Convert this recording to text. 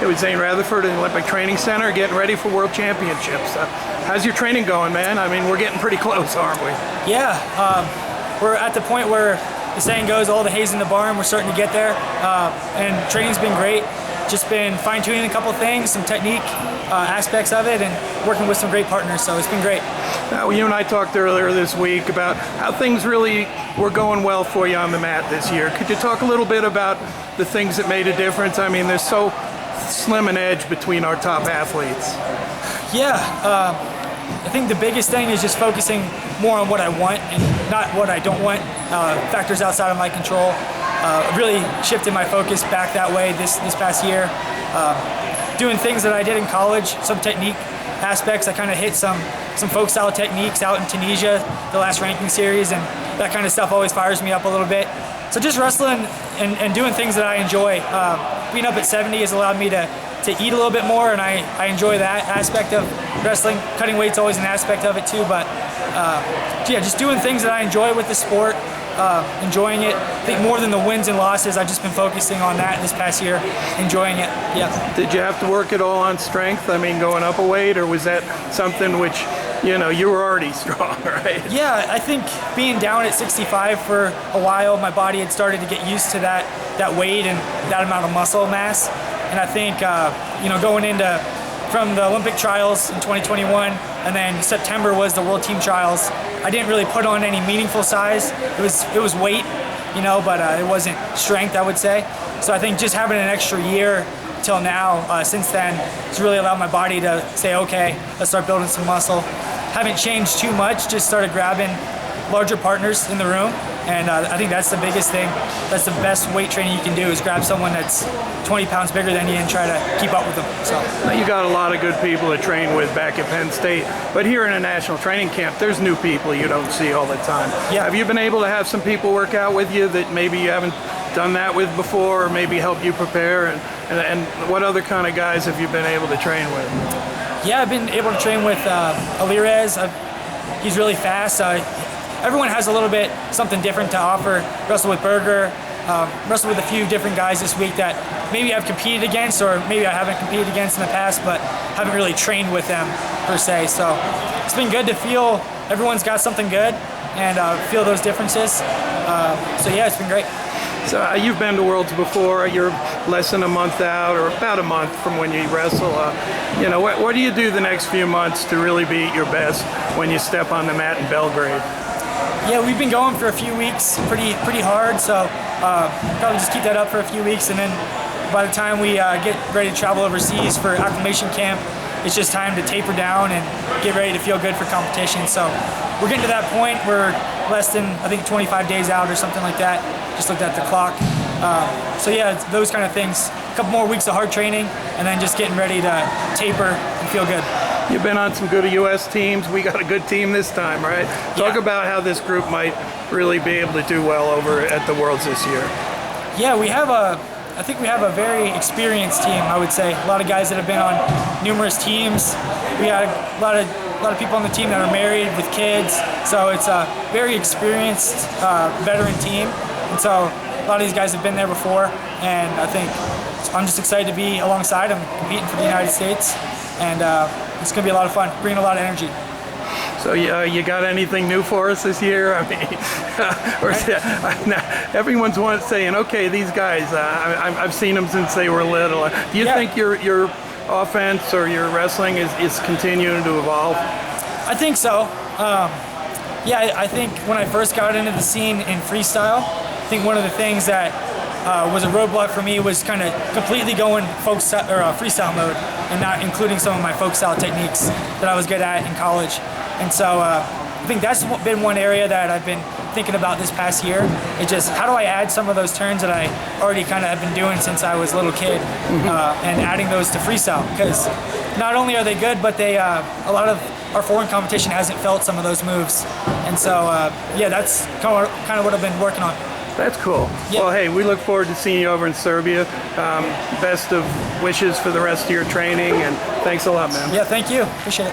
It was Zain Retherford at the Olympic Training Center getting ready for World Championships. How's your training going, man? I mean, we're getting pretty close, aren't we? Yeah, we're at the point where the saying goes, all the hay's in the barn. We're starting to get there, and training's been great. Just been fine-tuning a couple things, some technique aspects of it, and working with some great partners, so it's been great. Now, you and I talked earlier this week about how things really were going well for you on the mat this year. Could you talk a little bit about the things that made a difference? I mean, there's so slim an edge between our top athletes. Yeah, I think the biggest thing is just focusing more on what I want and not what I don't want, factors outside of my control. Really shifted my focus back that way this past year. Doing things that I did in college, some technique aspects. I kind of hit some folk style techniques out in Tunisia, the last ranking series, and that kind of stuff always fires me up a little bit. So just wrestling and doing things that I enjoy. Being up at 70 has allowed me to eat a little bit more, and I enjoy that aspect of wrestling. Cutting weight's always an aspect of it too, but yeah, just doing things that I enjoy with the sport. Enjoying it. I think more than the wins and losses, I've just been focusing on that this past year, enjoying it. Yeah. Did you have to work at all on strength? I mean, going up a weight, or was that something which, you know, you were already strong, right? Yeah, I think being down at 65 for a while, my body had started to get used to that weight and that amount of muscle mass. And I think, you know, going into from the Olympic trials in 2021, and then September was the World Team Trials. I didn't really put on any meaningful size. It was weight, you know, but it wasn't strength, I would say. So I think just having an extra year till now, since then, has really allowed my body to say, okay, let's start building some muscle. Haven't changed too much, just started grabbing larger partners in the room. And I think that's the biggest thing. That's the best weight training you can do, is grab someone that's 20 pounds bigger than you and try to keep up with them. So now, you got a lot of good people to train with back at Penn State, but here in a national training camp, there's new people you don't see all the time. Yeah. Have you been able to have some people work out with you that maybe you haven't done that with before, or maybe help you prepare? And what other kind of guys have you been able to train with? Yeah, I've been able to train with Alirez. He's really fast. Everyone has a little bit something different to offer. Wrestle with Berger, wrestle with a few different guys this week that maybe I've competed against, or maybe I haven't competed against in the past, but haven't really trained with them per se. So it's been good to feel everyone's got something good and feel those differences. So yeah, it's been great. So you've been to Worlds before. You're less than a month out, or about a month from when you wrestle. You know, what do you do the next few months to really be at your best when you step on the mat in Belgrade? Yeah, we've been going for a few weeks, pretty hard. So probably just keep that up for a few weeks, and then by the time we get ready to travel overseas for acclimation camp, it's just time to taper down and get ready to feel good for competition. So we're getting to that point. We're less than, I think, 25 days out or something like that. Just looked at the clock. So yeah, it's those kind of things. A couple more weeks of hard training, and then just getting ready to taper and feel good. You've been on some good U.S. teams. We got a good team this time, right? Talk about how this group might really be able to do well over at the Worlds this year. Yeah, I think we have a very experienced team, I would say. A lot of guys that have been on numerous teams. We got a lot of people on the team that are married with kids. So it's a very experienced veteran team. And so a lot of these guys have been there before. And I think I'm just excited to be alongside them, competing for the United States. And it's going to be a lot of fun, bringing a lot of energy. So you got anything new for us this year? I mean, everyone's saying, okay, these guys, I've seen them since they were little. Do you think your offense or your wrestling is continuing to evolve? I think so. Yeah, I think when I first got into the scene in freestyle, I think one of the things that was a roadblock for me was kind of completely going freestyle mode and not including some of my folk style techniques that I was good at in college. And so I think that's been one area that I've been thinking about this past year. It's just, how do I add some of those turns that I already kind of have been doing since I was a little kid, and adding those to freestyle, because not only are they good, but they a lot of our foreign competition hasn't felt some of those moves. And so yeah, that's kind of what I've been working on. That's cool. Yeah. Well, hey, we look forward to seeing you over in Serbia. Best of wishes for the rest of your training, and thanks a lot, man. Yeah, thank you. Appreciate it.